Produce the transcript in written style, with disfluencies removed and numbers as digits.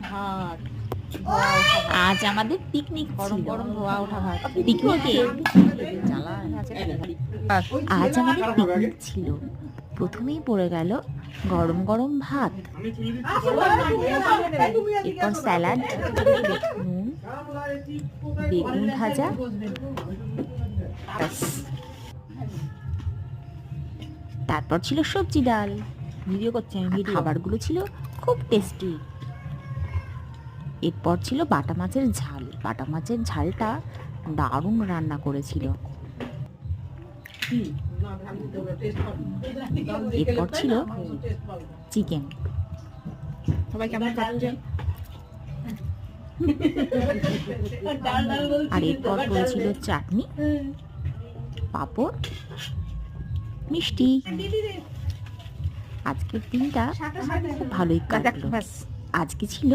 ভাত, আজ আমাদের পিকনিক গরম ছিল। গরম ধোয়া ওঠা ভাত। পিকনিকে জ্বালা আছে। আজ আমাদের পিকনিক ছিল। প্রথমেই পড়ে গেল গরম গরম ভাত, এরপর স্যালাড, নুন, বেগুন ভাজা, ব্যাস। তারপর ছিল সবজি ডাল। ভিডিও করছি আমি, ভিডিও। খাবারগুলো ছিল খুব টেস্টি। এরপর ছিল বাটা মাছের ঝাল। বাটা মাছের ঝালটা দারুণ রান্না করেছিল। এরপর ছিল চিকেন। সবাই কেমন খাচ্ছে? আর এরপর করেছিল চাটনি, পাঁপড়, মিষ্টি। আজকের দিনটা খুব ভালোই কাটলো। ব্যাস। আজকে ছিল